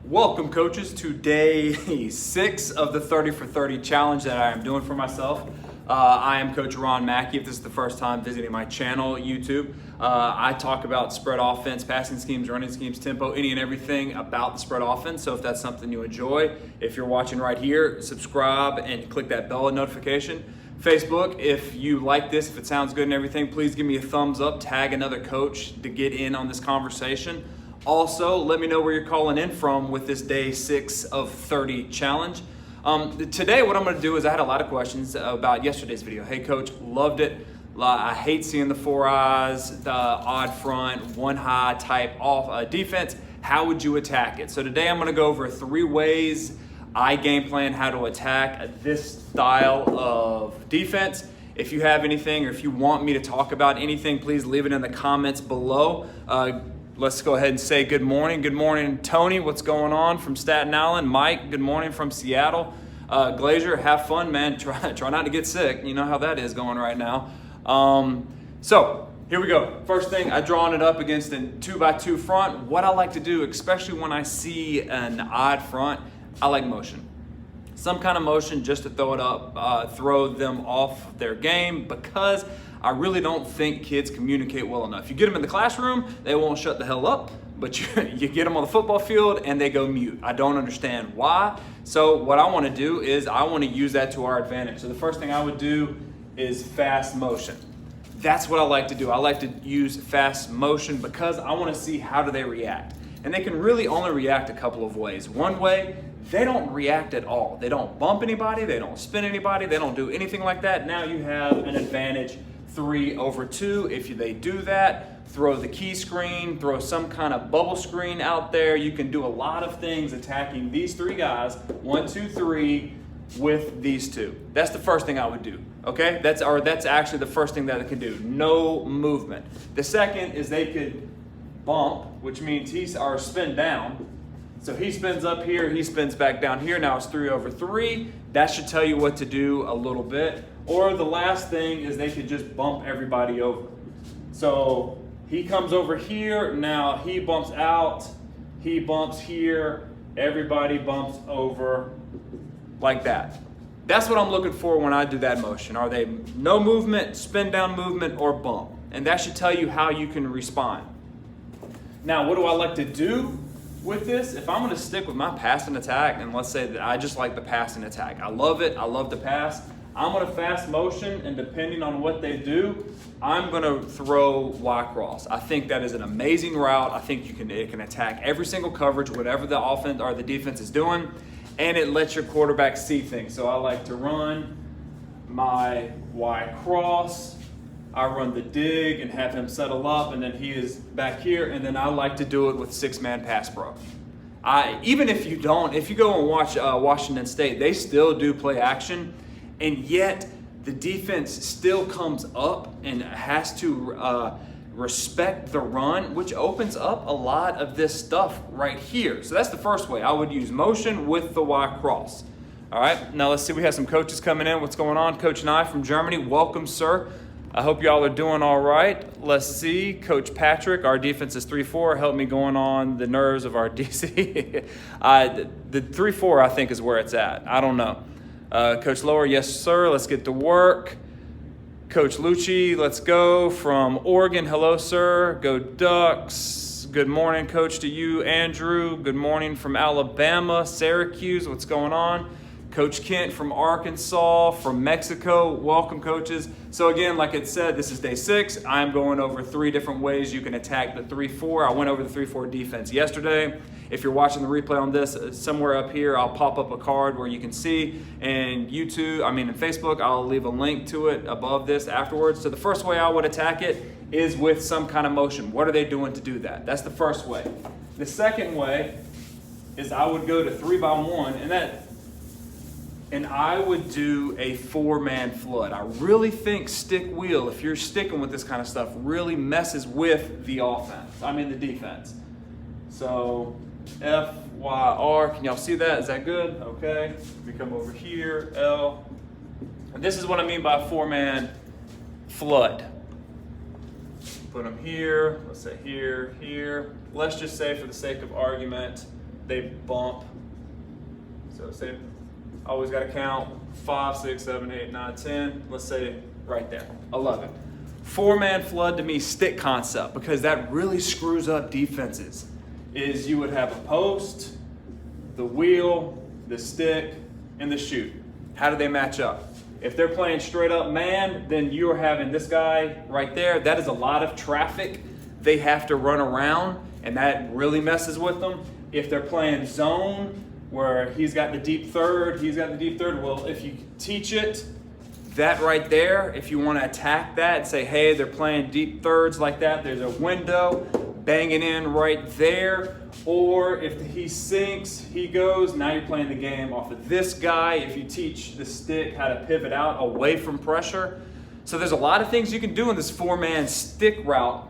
Welcome, coaches, to day 6 of the 30 for 30 challenge that I am doing for myself. I am Coach McKie. If this is the first time visiting my channel, YouTube, I talk about spread offense, passing schemes, running schemes, tempo, any and everything about the spread offense. So if that's something you enjoy, if you're watching right here, subscribe and click that bell notification. Facebook, if you like this, if it sounds good and everything, please give me a thumbs up, tag another coach to get in on this conversation. Also, let me know where you're calling in from with this day 6 of 30 challenge. Today, what I'm going to do is I had a lot of questions about yesterday's video. Hey, coach, loved it. I hate seeing the 4 eyes, the odd front, 1 high type off defense. How would you attack it? So today, I'm going to go over 3 ways I game plan how to attack this style of defense. If you have anything or if you want me to talk about anything, please leave it in the comments below. Let's go ahead and say good morning. Good morning, Tony. What's going on from Staten Island? Mike, good morning from Seattle. Glazier, have fun, man. Try not to get sick. You know how that is going right now. So here we go. First thing, I drawn it up against a 2x2 front. What I like to do, especially when I see an odd front, I like motion. Some kind of motion just to throw it up, throw them off their game, because I really don't think kids communicate well enough. You get them in the classroom, they won't shut the hell up, but you get them on the football field and they go mute. I don't understand why. So what I want to do is I want to use that to our advantage. So the first thing I would do is fast motion. That's what I like to do. I like to use fast motion because I want to see how do they react. And they can really only react a couple of ways. One way, they don't react at all. They don't bump anybody, they don't spin anybody, they don't do anything like that. Now you have an advantage 3/2. If they do that, throw the key screen, throw some kind of bubble screen out there. You can do a lot of things attacking these 3 guys, 1, 2, 3, with these 2. That's the first thing I would do, okay? That's actually the first thing that it can do, no movement. The second is they could bump, which means or spin down. So he spins up here, he spins back down here. Now it's 3/3. That should tell you what to do a little bit. Or the last thing is they could just bump everybody over. So he comes over here, now he bumps out, he bumps here, everybody bumps over like that. That's what I'm looking for when I do that motion. Are they no movement, spin down movement, or bump? And that should tell you how you can respond. Now, what do I like to do with this? If I'm going to stick with my pass and attack, and let's say that I just like the pass and attack, I love it, I love the pass, I'm going to fast motion, and depending on what they do, I'm going to throw Y cross. I think that is an amazing route. I think it can attack every single coverage, whatever the offense or the defense is doing, and it lets your quarterback see things. So I like to run my Y cross. I run the dig and have him settle up, and then he is back here, and then I like to do it with 6-man pass pro. Even if you go and watch Washington State, they still do play action, and yet the defense still comes up and has to respect the run, which opens up a lot of this stuff right here. So that's the first way. I would use motion with the Y cross. All right, now let's see. We have some coaches coming in. What's going on? Coach Nye from Germany. Welcome, sir. I hope y'all are doing all right. Let's see. Coach Patrick, our defense is 3-4. Help me going on the nerves of our DC. The 3-4, I think, is where it's at. I don't know. Coach Lower, yes, sir. Let's get to work. Coach Lucci, let's go from Oregon. Hello, sir. Go Ducks. Good morning, Coach, to you. Andrew, good morning from Alabama. Syracuse, what's going on? Coach Kent from Arkansas, from Mexico. Welcome, coaches. So again, like it said, this is day 6. I'm going over 3 different ways you can attack the 3-4. I went over the 3-4 defense yesterday. If you're watching the replay on this, somewhere up here, I'll pop up a card where you can see. And in Facebook, I'll leave a link to it above this afterwards. So the first way I would attack it is with some kind of motion. What are they doing to do that? That's the first way. The second way is I would go to 3x1, and I would do a 4-man flood. I really think stick wheel, if you're sticking with this kind of stuff, really messes with the the defense. So F-Y-R, can y'all see that? Is that good? Okay, we come over here, L. And this is what I mean by 4-man flood. Put them here, let's say here, here. Let's just say for the sake of argument, they bump. So say, always got to count 5, 6, 7, 8, 9, 10. Let's say right there, 11. Four-man flood to me, stick concept, because that really screws up defenses. Is you would have a post, the wheel, the stick, and the shoot. How do they match up? If they're playing straight up man, then you're having this guy right there. That is a lot of traffic they have to run around, and that really messes with them. If they're playing zone, where he's got the deep third, well, if you teach it, that right there, if you want to attack that and say, hey, they're playing deep thirds like that, there's a window, bang it in right there. Or if he sinks, he goes, now you're playing the game off of this guy. If you teach the stick how to pivot out away from pressure. So there's a lot of things you can do in this four-man stick route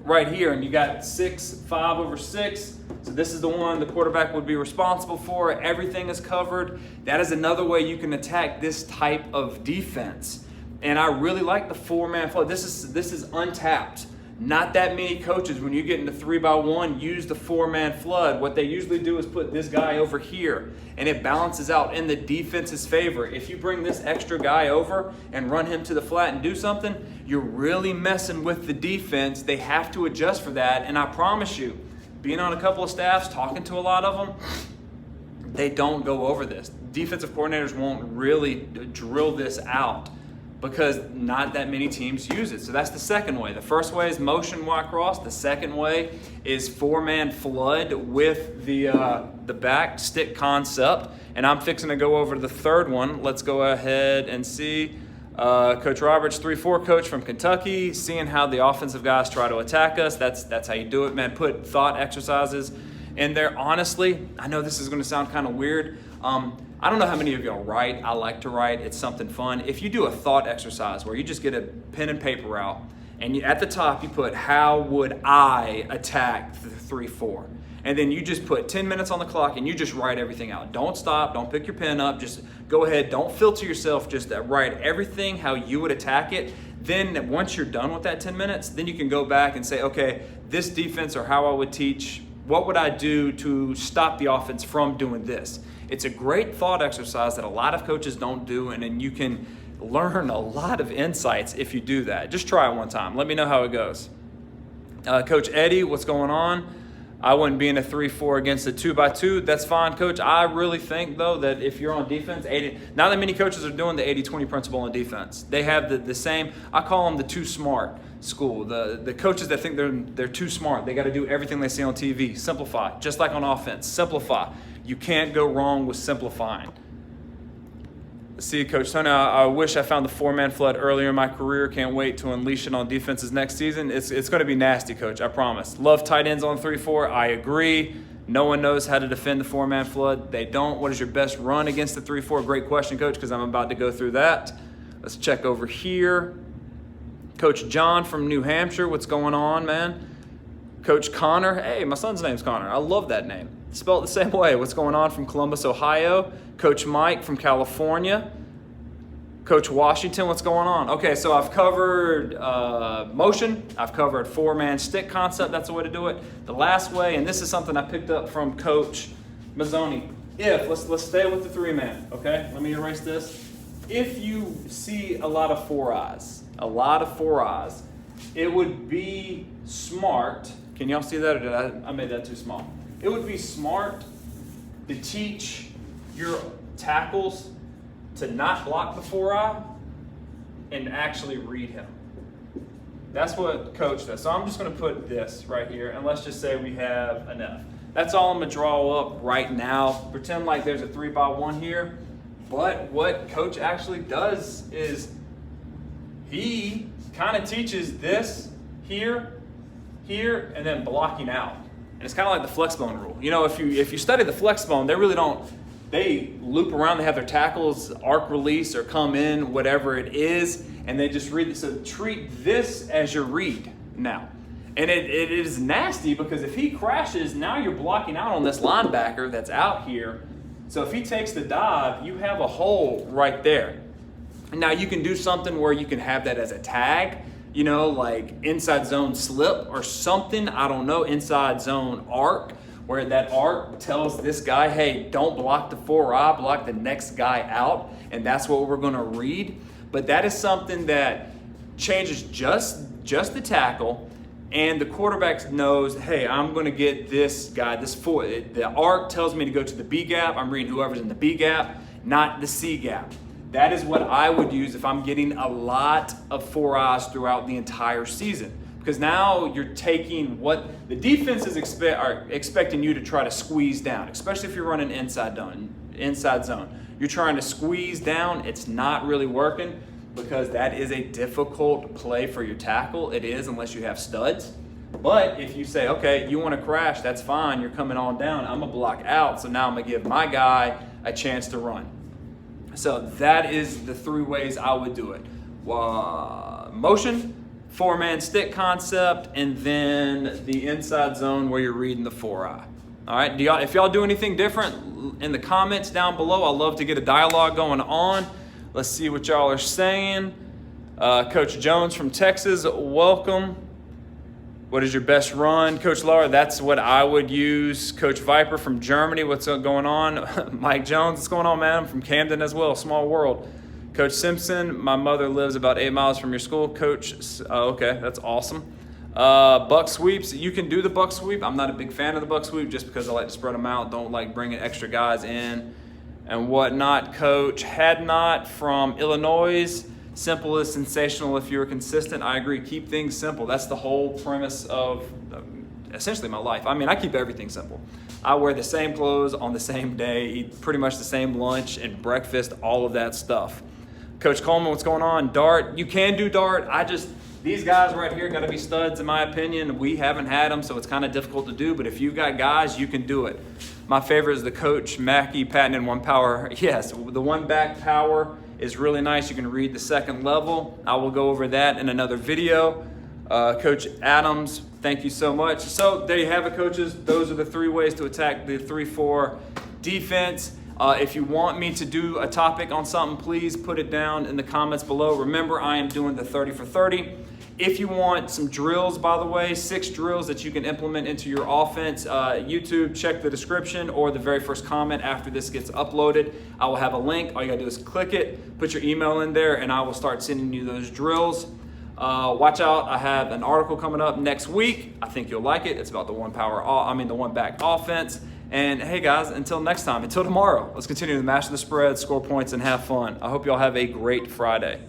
right here. And you got 5 over 6. So this is the one the quarterback would be responsible for. Everything is covered. That is another way you can attack this type of defense. And I really like the four-man flood. This is untapped. Not that many coaches, when you get into 3x1, use the four-man flood. What they usually do is put this guy over here, and it balances out in the defense's favor. If you bring this extra guy over and run him to the flat and do something, you're really messing with the defense. They have to adjust for that, and I promise you, being on a couple of staffs, talking to a lot of them, they don't go over this. Defensive coordinators won't really drill this out, because not that many teams use it. So that's the second way. The first way is motion Y cross. The second way is four-man flood with the back stick concept. And I'm fixing to go over to the third one. Let's go ahead and see. Coach Roberts, 3-4 coach from Kentucky, seeing how the offensive guys try to attack us. That's how you do it, man. Put thought exercises in there. Honestly, I know this is going to sound kind of weird. I don't know how many of y'all write. I like to write. It's something fun. If you do a thought exercise where you just get a pen and paper out, and at the top you put, how would I attack the 3-4? And then you just put 10 minutes on the clock and you just write everything out. Don't stop. Don't pick your pen up. Just go ahead. Don't filter yourself. Just write everything how you would attack it. Then once you're done with that 10 minutes, then you can go back and say, okay, this defense, or how I would teach, what would I do to stop the offense from doing this? It's a great thought exercise that a lot of coaches don't do, and then you can learn a lot of insights if you do that. Just try it one time. Let me know how it goes. Coach Eddie, what's going on? I wouldn't be in a 3-4 against a 2x2. That's fine, Coach. I really think, though, that if you're on defense, not that many coaches are doing the 80-20 principle on defense. They have the same, I call them the too smart school. The coaches that think they're too smart. They got to do everything they see on TV. Simplify. Just like on offense. Simplify. You can't go wrong with simplifying. See, Coach Tony, I wish I found the four-man flood earlier in my career. Can't wait to unleash it on defenses next season. It's going to be nasty, Coach, I promise. Love tight ends on 3-4. I agree. No one knows how to defend the four-man flood. They don't. What is your best run against the 3-4? Great question, Coach, because I'm about to go through that. Let's check over here. Coach John from New Hampshire, what's going on, man? Coach Connor, hey, my son's name's Connor. I love that name. Spelled the same way. What's going on from Columbus, Ohio? Coach Mike from California. Coach Washington, what's going on? Okay, so I've covered motion. I've covered four-man stick concept. That's the way to do it. The last way, and this is something I picked up from Coach Mazzoni. Let's stay with the three-man, okay? Let me erase this. If you see a lot of four eyes, it would be smart. Can y'all see that, or did I made that too small? It would be smart to teach your tackles to not block the four eye and actually read him. That's what Coach does. So I'm just going to put this right here, and let's just say we have an F. That's all I'm going to draw up right now. Pretend like there's a 3x1 here. But what Coach actually does is he kind of teaches this here, and then blocking out. And it's kind of like the flex bone rule. You know, if you study the flex bone, they loop around, they have their tackles arc release or come in, whatever it is, and they just read it. So treat this as your read now. And it is nasty, because if he crashes, now you're blocking out on this linebacker that's out here. So if he takes the dive, you have a hole right there. Now you can do something where you can have that as a tag, you know, like inside zone slip or something, I don't know, inside zone arc, where that arc tells this guy, hey, don't block the 4-eye, block the next guy out, and that's what we're gonna read. But that is something that changes just the tackle, and the quarterback knows, hey, I'm gonna get this guy, the arc tells me to go to the B gap, I'm reading whoever's in the B gap, not the C gap. That is what I would use if I'm getting a lot of 4-eyes throughout the entire season. Because now you're taking what the defense is expecting you to try to squeeze down, especially if you're running inside zone. You're trying to squeeze down, it's not really working because that is a difficult play for your tackle. It is, unless you have studs. But if you say, okay, you want to crash, that's fine, you're coming on down, I'm gonna block out, so now I'm gonna give my guy a chance to run. So that is the 3 ways I would do it. Motion, 4-man stick concept, and then the inside zone where you're reading the 4-eye. All right, if y'all do anything different in the comments down below, I'd love to get a dialogue going on. Let's see what y'all are saying. Coach Jones from Texas, welcome. What is your best run? Coach Laura, that's what I would use. Coach Viper from Germany, what's going on? Mike Jones, what's going on, man? I'm from Camden as well, small world. Coach Simpson, my mother lives about 8 miles from your school. Coach, okay, that's awesome. Buck sweeps, you can do the buck sweep. I'm not a big fan of the buck sweep just because I like to spread them out. Don't like bringing extra guys in and whatnot. Coach Hadnot from Illinois, simple is sensational if you're consistent. I agree, keep things simple. That's the whole premise of essentially my life. I mean, I keep everything simple. I wear the same clothes on the same day, eat pretty much the same lunch and breakfast, all of that stuff. Coach Coleman, what's going on? Dart, you can do dart. These guys right here got to be studs in my opinion. We haven't had them, so it's kind of difficult to do, but if you got guys, you can do it. My favorite is the Coach McKie patented 1 power. Yes, the 1 back power is really nice. You can read the second level. I will go over that in another video. Coach Adams, thank you so much. So there you have it, coaches. Those are the 3 ways to attack the 3-4 defense. If you want me to do a topic on something, please put it down in the comments below. Remember, I am doing the 30 for 30. If you want some drills, by the way, 6 drills that you can implement into your offense, YouTube, check the description or the very first comment after this gets uploaded. I will have a link. All you gotta do is click it, put your email in there, and I will start sending you those drills. Watch out, I have an article coming up next week. I think you'll like it. It's about the 1 back offense. And hey guys, until next time, until tomorrow, let's continue to master the spread, score points, and have fun. I hope y'all have a great Friday.